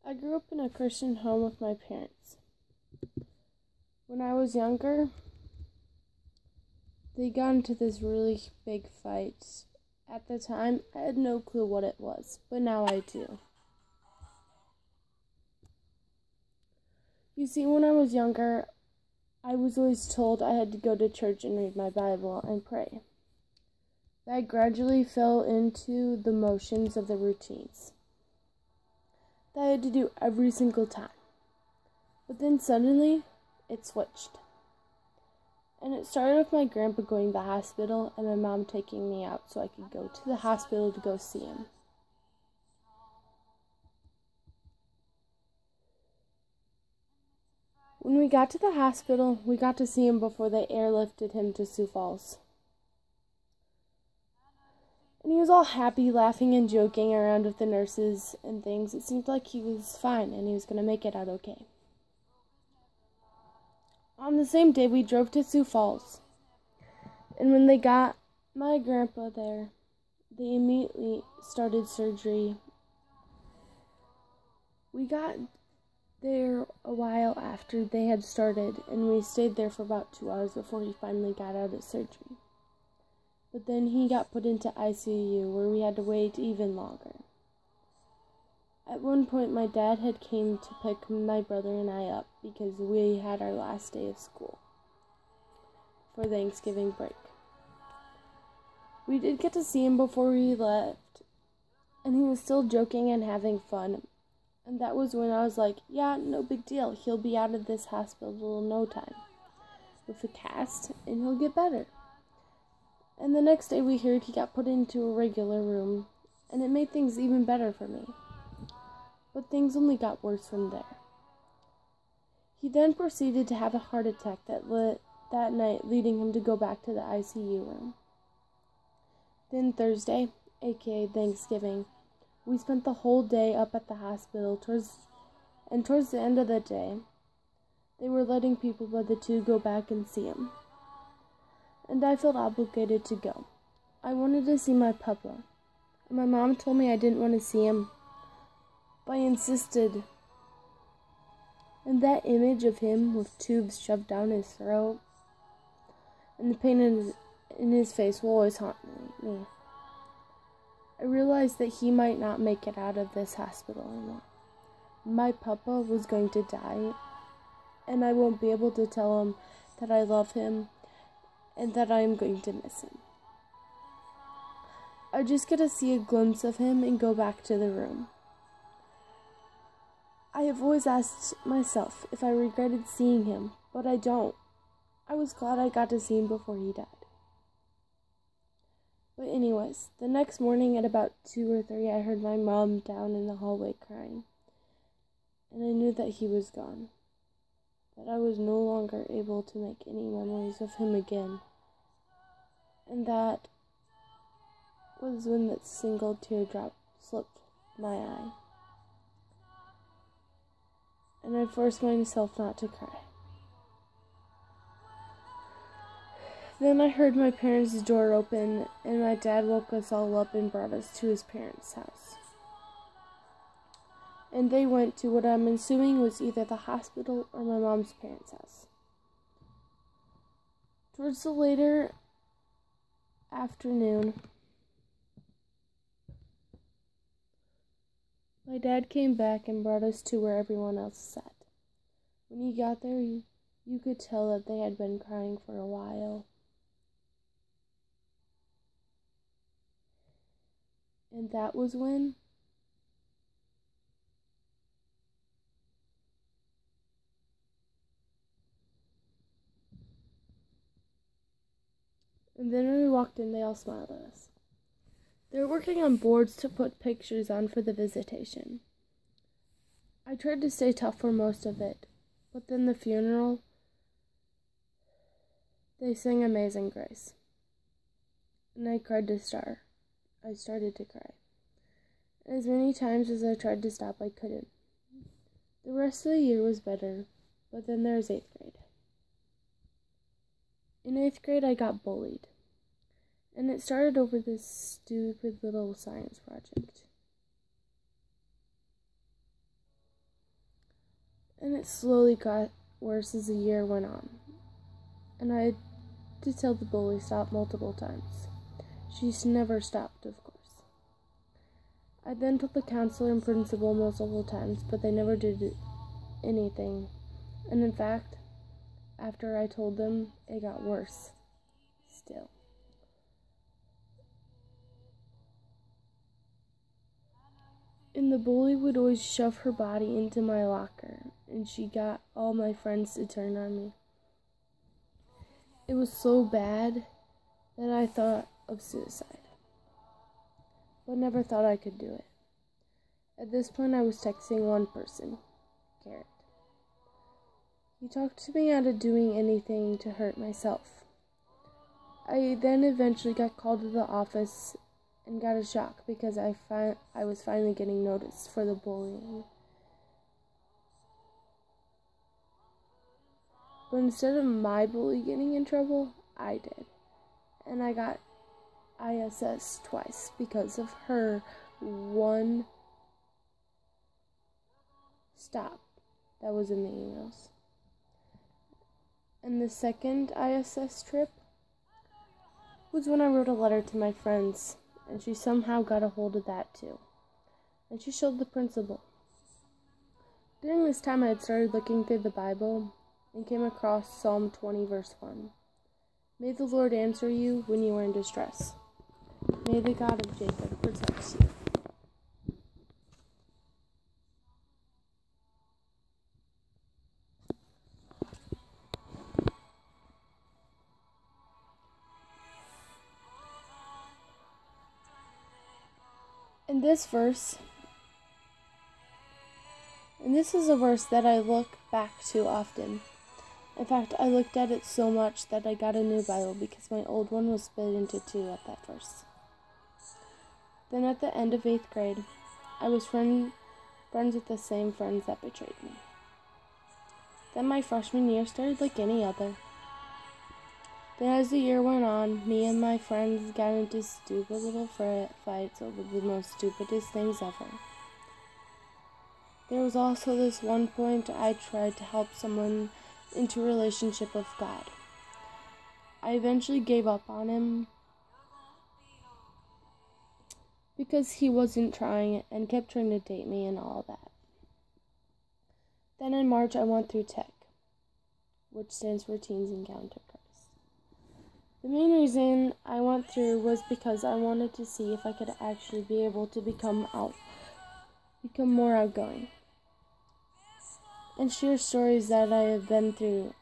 I grew up in a Christian home with my parents. When I was younger, they got into this really big fight. At the time, I had no clue what it was, but now I do. You see, when I was younger, I was always told I had to go to church and read my Bible and pray. That gradually fell into the motions of the routines that I had to do every single time. But then suddenly, it switched. And it started with my grandpa going to the hospital and my mom taking me out so I could go to the hospital to go see him. When we got to the hospital, we got to see him before they airlifted him to Sioux Falls. And he was all happy, laughing and joking around with the nurses and things. It seemed like he was fine and he was going to make it out okay. On the same day, we drove to Sioux Falls. And when they got my grandpa there, they immediately started surgery. We got there a while after they had started, and we stayed there for about 2 hours before he finally got out of surgery. But then he got put into ICU, where we had to wait even longer. At one point, my dad had came to pick my brother and I up because we had our last day of school for Thanksgiving break. We did get to see him before we left, and he was still joking and having fun. And that was when I was like, yeah, no big deal. He'll be out of this hospital in no time with a cast, and he'll get better. And the next day we heard he got put into a regular room, and it made things even better for me. But things only got worse from there. He then proceeded to have a heart attack that night, leading him to go back to the ICU room. Then Thursday, aka Thanksgiving, we spent the whole day up at the hospital. Towards the end of the day, they were letting people by the two go back and see him. And I felt obligated to go. I wanted to see my papa. And my mom told me I didn't want to see him, but I insisted. And that image of him with tubes shoved down his throat and the pain in his face will always haunt me. I realized that he might not make it out of this hospital anymore. My papa was going to die, and I won't be able to tell him that I love him and that I am going to miss him. I just get to see a glimpse of him and go back to the room. I have always asked myself if I regretted seeing him, but I don't. I was glad I got to see him before he died. But anyways, the next morning at about 2 or 3, I heard my mom down in the hallway crying. And I knew that he was gone. That I was no longer able to make any memories of him again. And that was when that single teardrop slipped my eye. And I forced myself not to cry. Then I heard my parents' door open, and my dad woke us all up and brought us to his parents' house. And they went to what I'm assuming was either the hospital or my mom's parents' house. Towards the later afternoon, my dad came back and brought us to where everyone else sat. When he got there, you could tell that they had been crying for a while. And that was when and then when we walked in, they all smiled at us. They were working on boards to put pictures on for the visitation. I tried to stay tough for most of it, but then the funeral, they sang Amazing Grace. And I cried to start. I started to cry. As many times as I tried to stop, I couldn't. The rest of the year was better, but then there was 8th grade. In 8th grade, I got bullied. And it started over this stupid little science project. And it slowly got worse as the year went on. And I had to tell the bully stop multiple times. She's never stopped, of course. I then told the counselor and principal multiple times, but they never did anything. And in fact, after I told them, it got worse still. And the bully would always shove her body into my locker, and she got all my friends to turn on me. It was so bad that I thought of suicide, but never thought I could do it. At this point, I was texting one person, Garrett. He talked to me out of doing anything to hurt myself. I then eventually got called to the office and got a shock because I was finally getting noticed for the bullying. But instead of my bully getting in trouble, I did. And I got ISS twice because of her one stop that was in the emails. And the second ISS trip was when I wrote a letter to my friends, and she somehow got a hold of that too. And she showed the principal. During this time, I had started looking through the Bible and came across Psalm 20, verse 1. May the Lord answer you when you are in distress. May the God of Jacob protect you. And this is a verse that I look back to often. In fact, I looked at it so much that I got a new Bible because my old one was split into two at that verse. Then at the end of 8th grade, I was friends with the same friends that betrayed me. Then my freshman year started like any other. Then as the year went on, me and my friends got into stupid little fights over the most stupidest things ever. There was also this one point I tried to help someone into a relationship with God. I eventually gave up on him because he wasn't trying it and kept trying to date me and all that. Then in March I went through TEC, which stands for Teens Encounter Christ. The main reason I went through was because I wanted to see if I could actually be able to become more outgoing and share stories that I have been through.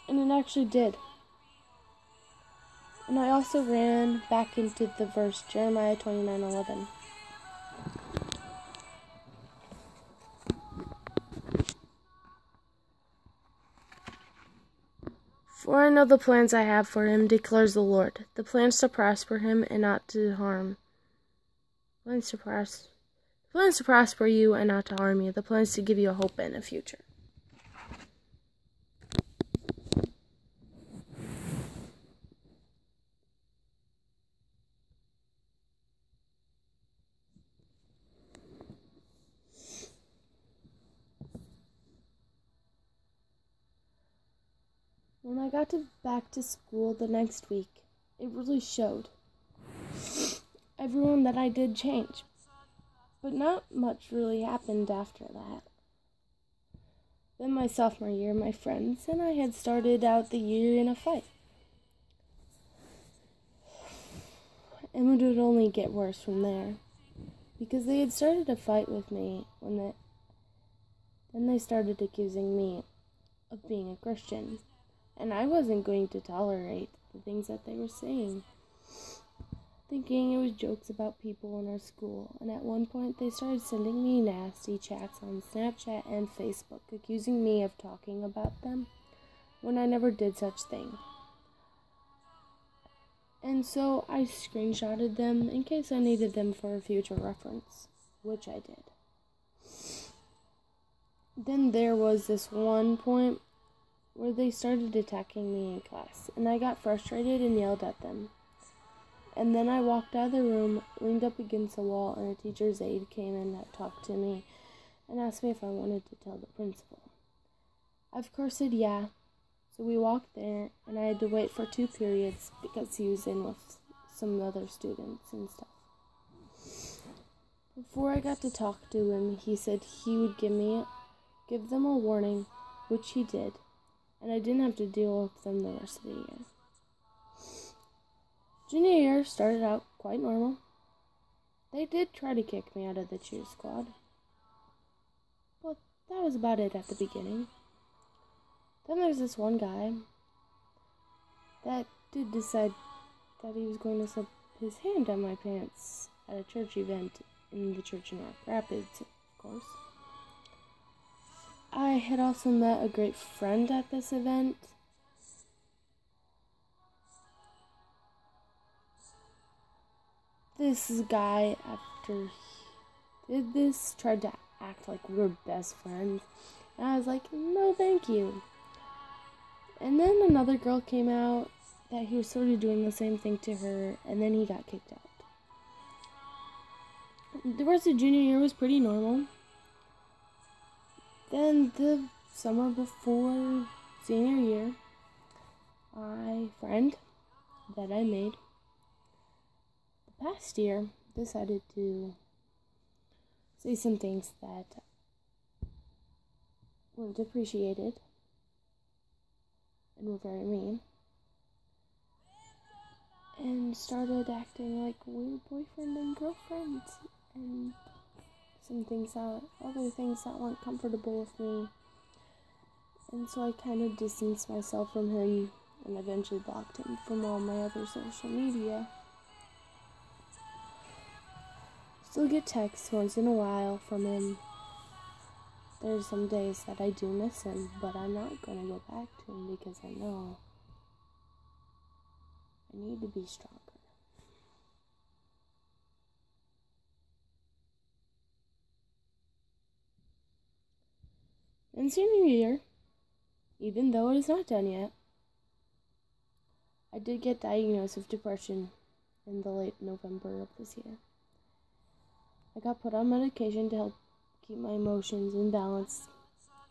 And it actually did. And I also ran back into the verse Jeremiah 29:11. For I know the plans I have for him, declares the Lord, the plans to prosper him and not to harm. Plans to prosper you and not to harm you. The plans to give you a hope and a future. When I got back to school the next week, it really showed. Everyone that I did change. But not much really happened after that. Then my sophomore year, my friends and I had started out the year in a fight. And it would only get worse from there. Because they had started a fight with me then they started accusing me of being a Christian. And I wasn't going to tolerate the things that they were saying. Thinking it was jokes about people in our school. And at one point they started sending me nasty chats on Snapchat and Facebook, accusing me of talking about them when I never did such thing. And so I screenshotted them in case I needed them for a future reference, which I did. Then there was this one point where they started attacking me in class, and I got frustrated and yelled at them. And then I walked out of the room, leaned up against the wall, and a teacher's aide came in that talked to me and asked me if I wanted to tell the principal. I of course said yeah, so we walked there, and I had to wait for 2 periods because he was in with some other students and stuff. Before I got to talk to him, he said he would give them a warning, which he did, and I didn't have to deal with them the rest of the year. Junior year started out quite normal. They did try to kick me out of the cheer squad, but that was about it at the beginning. Then there's this one guy that did decide that he was going to slip his hand down my pants at a church event in the church in Rock Rapids, of course. I had also met a great friend at this event. This guy, after he did this, tried to act like we were best friends. And I was like, no thank you. And then another girl came out that he was sort of doing the same thing to her, and then he got kicked out. The rest of junior year was pretty normal. Then the summer before senior year, my friend that I made the past year decided to say some things that weren't appreciated and were very mean, and started acting like we were boyfriend and girlfriend, and other things that weren't comfortable with me. And so I kind of distanced myself from him and eventually blocked him from all my other social media. Still get texts once in a while from him. There's some days that I do miss him, but I'm not going to go back to him because I know I need to be stronger. In senior year, even though it is not done yet, I did get diagnosed with depression in the late November of this year. I got put on medication to help keep my emotions in balance.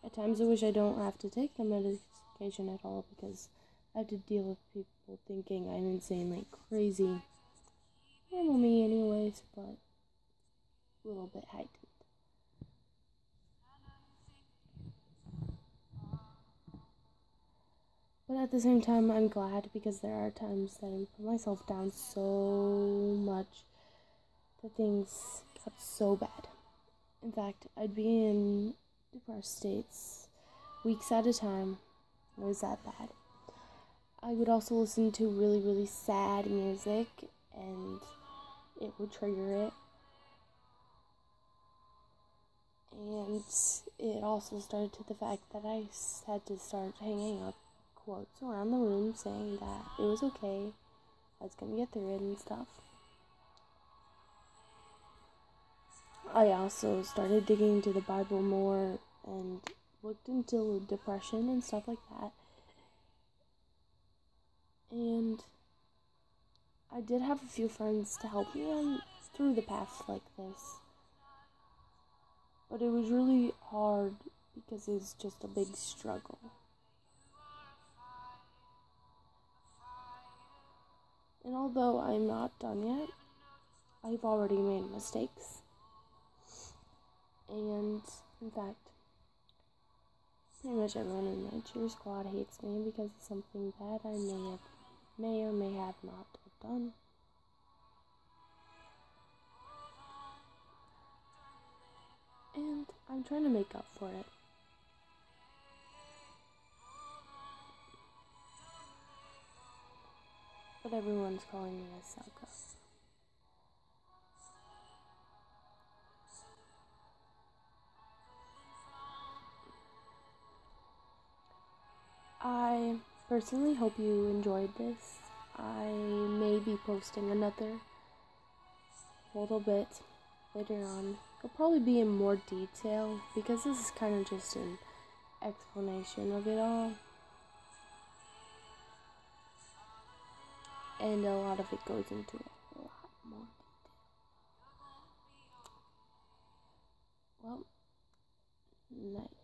At times I wish I don't have to take the medication at all because I have to deal with people thinking I'm insanely crazy. Normal me anyways, but a little bit heightened. But at the same time, I'm glad because there are times that I put myself down so much that things got so bad. In fact, I'd be in depressed states weeks at a time. It was that bad. I would also listen to really, really sad music, and it would trigger it. And it also started to the fact that I had to start hanging up quotes around the room saying that it was okay, I was gonna get through it and stuff. I also started digging into the Bible more and looked into depression and stuff like that. And I did have a few friends to help me on through the path like this. But it was really hard because it was just a big struggle. And although I'm not done yet, I've already made mistakes. And, in fact, pretty much everyone in my cheer squad hates me because of something bad I may or may have not done. And I'm trying to make up for it. But everyone's calling me a psycho. I personally hope you enjoyed this. I may be posting another little bit later on. It'll probably be in more detail because this is kind of just an explanation of it all. And a lot of it goes into a lot more detail. Well, night.